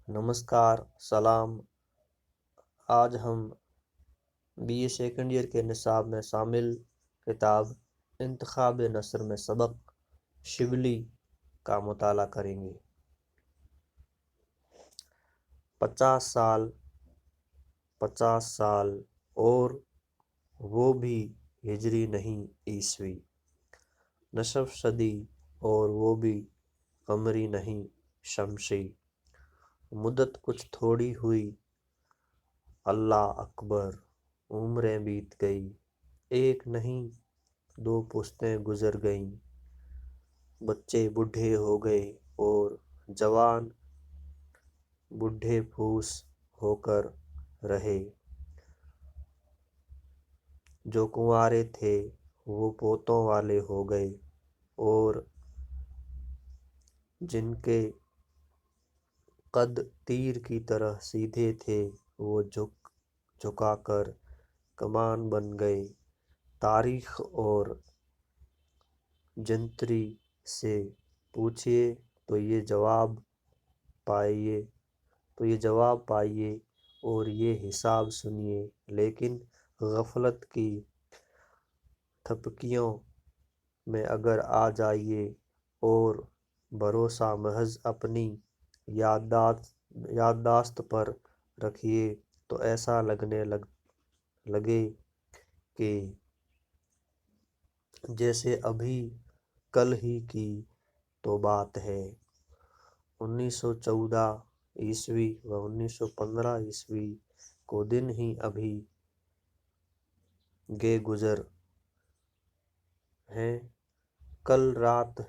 नमस्कार, सलाम। आज हम BA सेकंड ईयर के निसाब में शामिल किताब इंतखाब नसर में सबक शिबली का मुताला करेंगे। 50 साल और वो भी हिजरी नहीं ईसवी, नसफ सदी और वो भी कमरी नहीं शमसी। मुद्दत कुछ थोड़ी हुई, अल्लाह अकबर, उम्रें बीत गई, एक नहीं 2 पुश्तें गुजर गईं। बच्चे बूढ़े हो गए और जवान बूढ़े फूस होकर रहे। जो कुंवारे थे वो पोतों वाले हो गए और जिनके कद तीर की तरह सीधे थे वो झुकाकर कमान बन गए। तारीख और जंतरी से पूछिए तो ये जवाब पाइए और ये हिसाब सुनिए, लेकिन गफलत की थपकियों में अगर आ जाइए और भरोसा महज अपनी याददाश्त पर रखिए तो ऐसा लगने लगे कि जैसे अभी कल ही की तो बात है। 1914 ईस्वी व 1915 ईस्वी को दिन ही अभी गे गुजर हैं। कल रात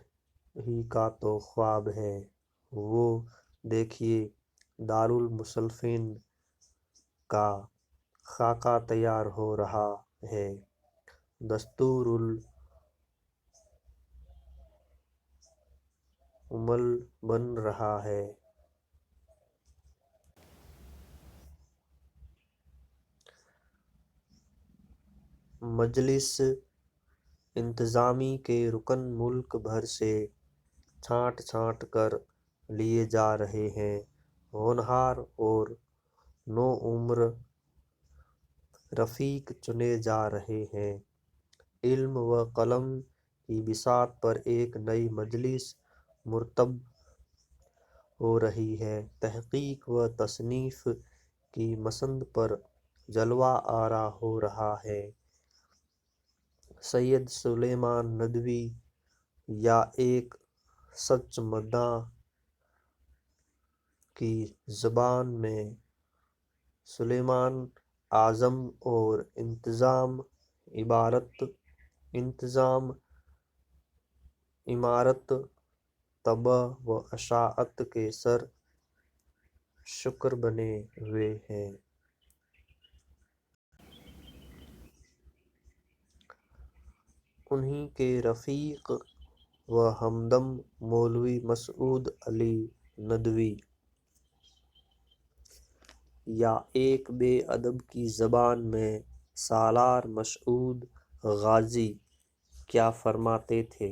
ही का तो ख्वाब है। वो देखिए दारुल मुसल्लिफीन का खाका तैयार हो रहा है, दस्तूरुल उमल बन रहा है। मजलिस इंतजामी के रुकन मुल्क भर से छांट छांट कर लिए जा रहे हैं। होनहार और नो उम्र रफीक चुने जा रहे हैं। इल्म व कलम की बिसात पर एक नई मजलिस मुरतब हो रही है। तहकीक व तसनीफ की मसंद पर जलवा आरा हो रहा है। सैयद सुलेमान नदवी या एक सच मदाह की ज़बान में सुलेमान आज़म और इंतज़ाम इमारत तबाह व अशाअत के सर शुक्र बने हुए हैं। उन्हीं के रफ़ीक व हमदम मौलवी मसऊद अली नदवी या एक बेअदब की ज़बान में सालार मसऊद गाज़ी क्या फरमाते थे,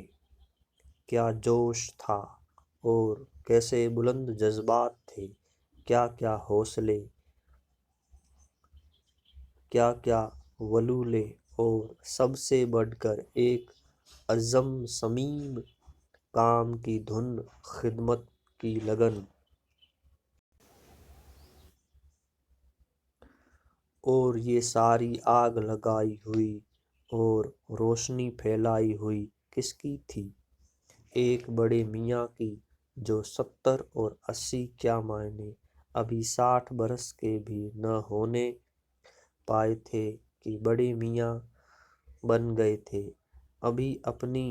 क्या जोश था और कैसे बुलंद जज्बात थे, क्या क्या हौसले, क्या क्या वलूले और सबसे बढ़कर एक अज़म समीम काम की धुन, खिदमत की लगन और ये सारी आग लगाई हुई और रोशनी फैलाई हुई किसकी थी? एक बड़े मियाँ की, जो 70 और 80 क्या मायने अभी 60 बरस के भी न होने पाए थे कि बड़े मियाँ बन गए थे। अभी अपनी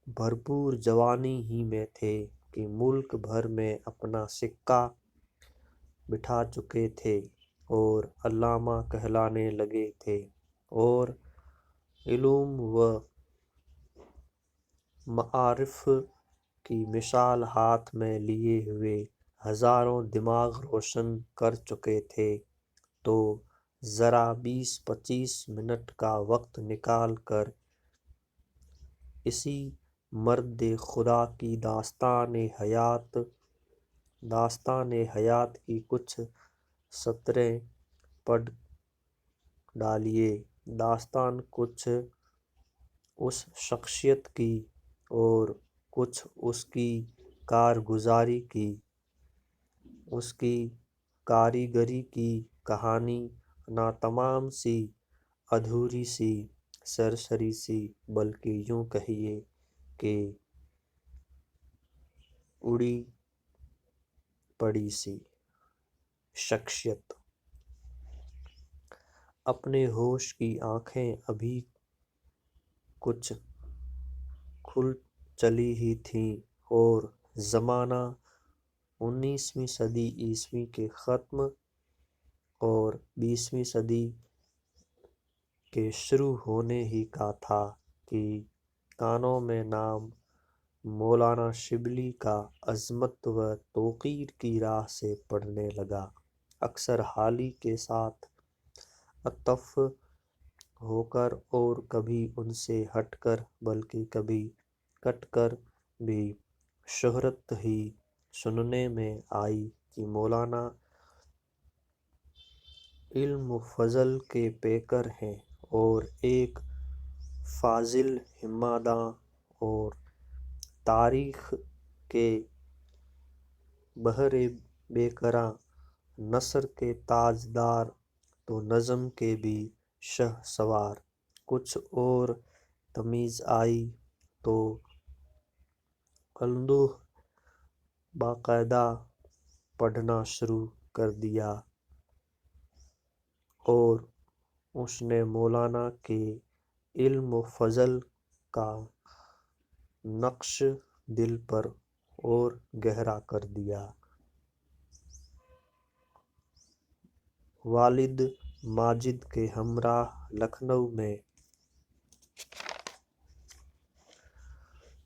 भरपूर जवानी ही में थे कि मुल्क भर में अपना सिक्का बिठा चुके थे और अल्लामा कहलाने लगे थे और इल्म व मारिफ की मिसाल हाथ में लिए हुए हजारों दिमाग रोशन कर चुके थे। तो ज़रा 20-25 मिनट का वक्त निकाल कर इसी मर्द खुदा की दास्तान हयात दास्तान हयात की कुछ सतरें पढ़ डालिए। दास्तान कुछ उस शख्सियत की और कुछ उसकी कारगुजारी की, उसकी कारीगरी की कहानी, ना तमाम सी, अधूरी सी, सरसरी सी, बल्कि यूं कहिए कि उड़ी पड़ी सी शख्सियत। अपने होश की आंखें अभी कुछ खुल चली ही थीं और ज़माना 19वीं सदी ईस्वी के ख़त्म और 20वीं सदी के शुरू होने ही का था कि कानों में नाम मौलाना शिबली का अज़मत व तौक़ीर की राह से पढ़ने लगा। अक्सर हाली के साथ अतफ़ होकर और कभी उनसे हटकर, बल्कि कभी कटकर भी शोहरत ही सुनने में आई कि मौलाना इल्म फ़ज़ल के पेकर हैं और एक फ़ाज़िल हिम्मतदां और तारीख़ के बहरे बेकरां नसर के ताजदार, तो नज़्म के भी शहसवार। कुछ और तमीज़ आई तो अंदूह बाकायदा पढ़ना शुरू कर दिया और उसने मौलाना के इल्म फ़ज़ल का नक्श दिल पर और गहरा कर दिया। वालिद माजिद के हमराह लखनऊ में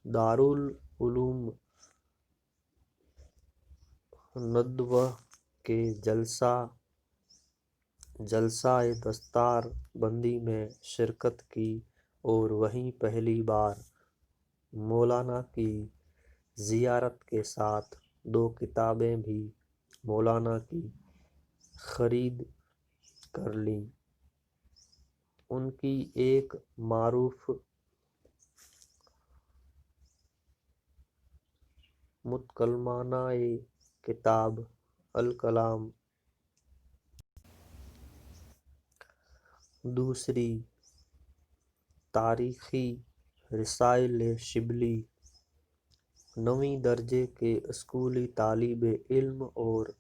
दारुल उलूम नदवह के जलसाए दस्तार बंदी में शिरकत की और वहीं पहली बार मौलाना की ज़ियारत के साथ 2 किताबें भी मौलाना की खरीद कर लीं। उनकी एक मारूफ मुतकलमाना किताब अल कलाम, दूसरी तारीख़ी रिसाइल शिबली, 9वीं दर्जे के स्कूली तालिबे इल्म और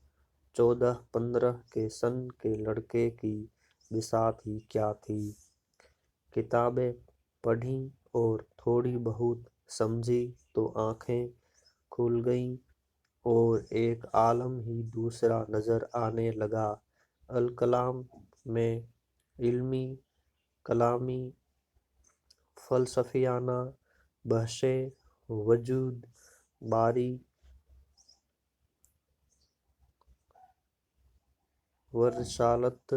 14-15 के सन के लड़के की बिसात ही क्या थी। किताबें पढ़ीं और थोड़ी बहुत समझी तो आँखें खुल गईं और एक आलम ही दूसरा नज़र आने लगा। अल कलाम में इल्मी, कलामी, फ़लसफ़ियाना बहसें वजूद बारी व रिसालत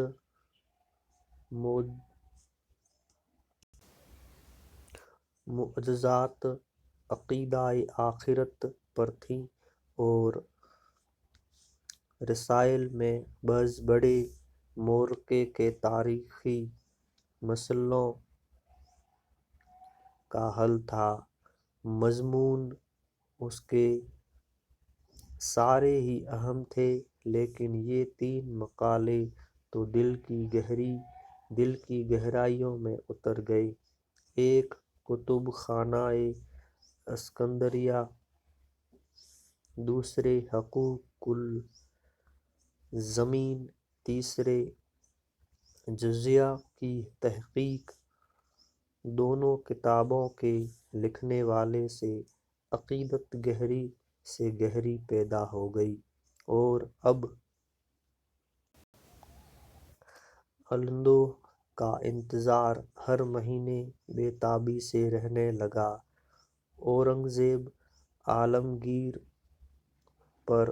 मुअज़्ज़ात अक़ीदाए आखिरत पर थीं और रिसाइल में बज़ बड़े मोरके के तारीख़ी मसलों का हल था। मज़मून उसके सारे ही अहम थे, लेकिन ये 3 मक़ाले तो दिल की गहराइयों में उतर गए। एक कुतुब खानाए अस्कंदरिया, दूसरे हक़ूक़ुल ज़मीन, तीसरे जुज़िया की तहक़ीक़। दोनों किताबों के लिखने वाले से अक़ीदत गहरी से गहरी पैदा हो गई और अब अंदोह का इंतज़ार हर महीने बेताबी से रहने लगा। औरंगज़ेब आलमगीर पर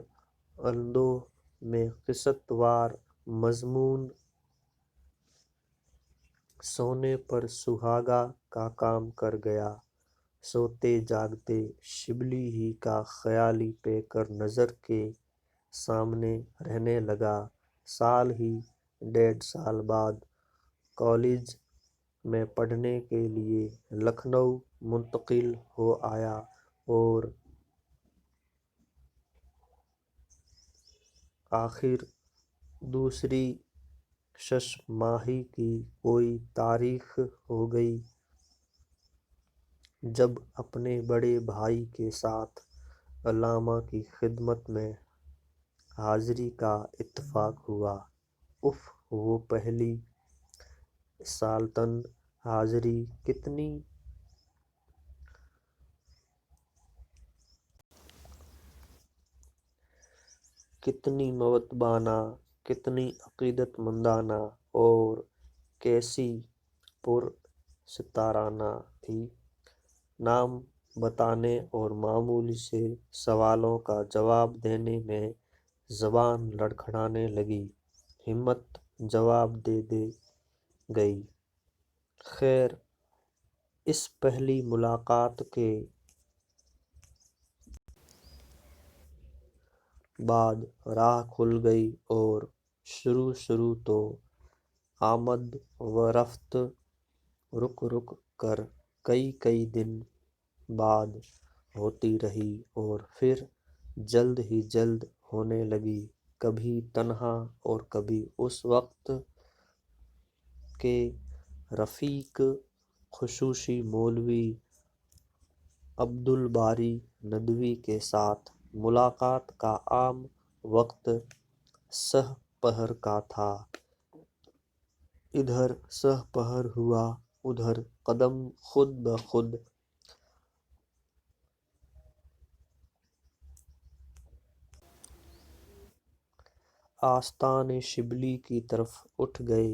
अंदोह में क़िसतवार मज़मून सोने पर सुहागा का काम कर गया। सोते जागते शिबली ही का ख़याली पेकर नज़र के سامنے رہنے لگا۔ سال ہی 1.5 سال بعد کالج میں پڑھنے کے لیے لکھنؤ منتقل ہو آیا اور آخر دوسری 6 ماہی کی کوئی تاریخ ہو گئی جب اپنے بڑے بھائی کے ساتھ علامہ کی خدمت میں حاضری کا اتفاق ہوا۔ وہ پہلی سالتاً حاضری کتنی مؤدبانہ، کتنی عقیدت مندانہ اور کیسی پرستارانہ تھی۔ نام بتانے اور معمولی سے سوالوں کا جواب دینے میں زبان لڑکھڑانے لگی، ہمت جواب دے گئی۔ خیر، اس پہلی ملاقات کے بعد راہ کھل گئی اور شروع تو آمد و رفت رک کر کئی دن بعد ہوتی رہی اور پھر جلد ہی جلد ہونے لگی، کبھی تنہا اور کبھی اس وقت کے رفیق خصوصی مولوی عبدالباری ندوی کے ساتھ۔ ملاقات کا عام وقت سہ پہر کا تھا۔ ادھر سہ پہر ہوا، ادھر قدم خود بخود آستانِ شبلی کی طرف اٹھ گئے۔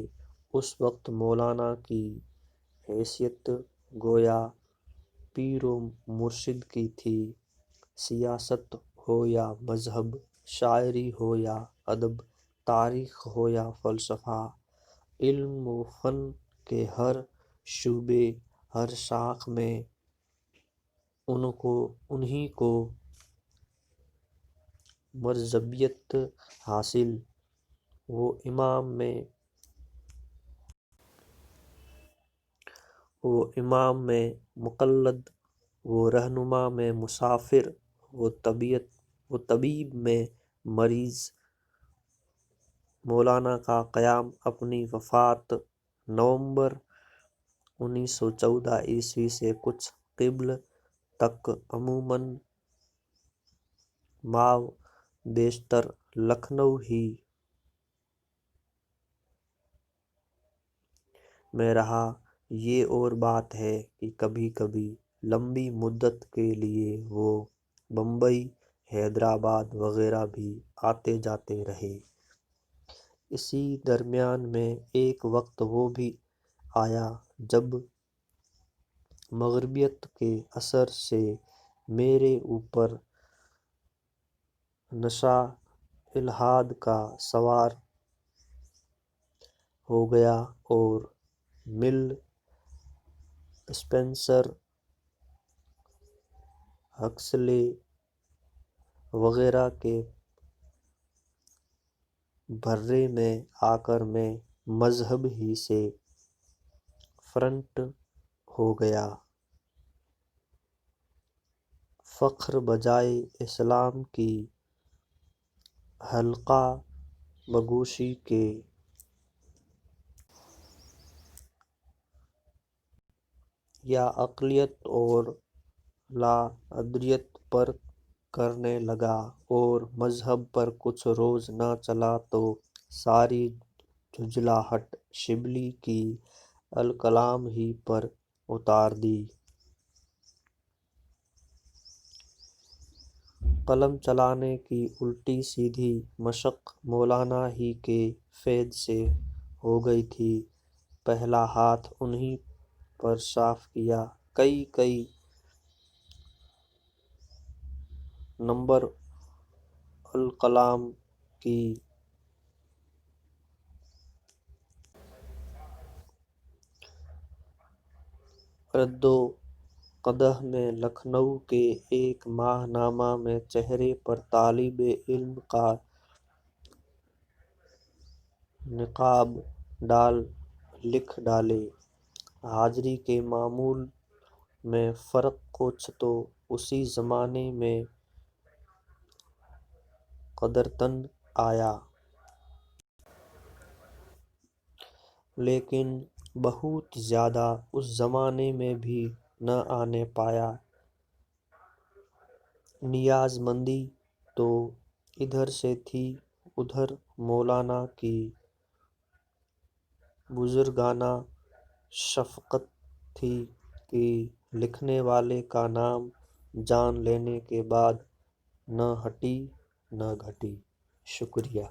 اس وقت مولانا کی حیثیت گویا پیر و مرشد کی تھی۔ سیاست ہو یا مذہب، شاعری ہو یا ادب، تاریخ ہو یا فلسفہ، علم و فن کے ہر شعبے، ہر شاخ میں انہی کو مرجعیت حاصل۔ وہ امام میں مقلد، وہ رہنما میں مسافر، وہ طبیب میں مریض۔ مولانا کا قیام اپنی وفات نومبر 1914 سے کچھ قبل تک عموماً بیشتر لکھنؤ ہی میں رہا۔ یہ اور بات ہے کہ کبھی کبھی لمبی مدت کے لیے وہ بمبئی، حیدرآباد وغیرہ بھی آتے جاتے رہے۔ اسی درمیان میں ایک وقت وہ بھی آیا جب مغربیت کے اثر سے میرے اوپر نشہ الحاد کا سوار ہو گیا اور مل، اسپینسر، ہکسلے وغیرہ کے بھرے میں آ کر میں مذہب ہی سے فرنٹ ہو گیا۔ فخر بجائے اسلام کی حلقہ بگوشی کے یا اقلیت اور لا ادریت پر کرنے لگا اور مذہب پر کچھ روز نہ چلا تو ساری جھنجھلاہٹ شبلی کی الکلام ہی پر اتار دی۔ قلم چلانے کی الٹی سیدھی مشق مولانا ہی کے فیض سے ہو گئی تھی۔ پہلا ہاتھ انہی پر صاف کیا۔ کئی نمبر الکلام کی رد و قدح میں لکھنؤ کے ایک ماہ نامہ میں چہرے پر طالب علم کا نقاب ڈال لکھ ڈالے، حاضری کے معمول میں فرق کچھ تو اسی زمانے میں قدرتاً آیا، لیکن بہت زیادہ اس زمانے میں بھی نہ آنے پایا۔ نیاز مندی تو ادھر سے تھی، ادھر مولانا کی بزرگانہ شفقت تھی کہ لکھنے والے کا نام جان لینے کے بعد نہ ہٹی نہ گھٹی۔ شکریہ۔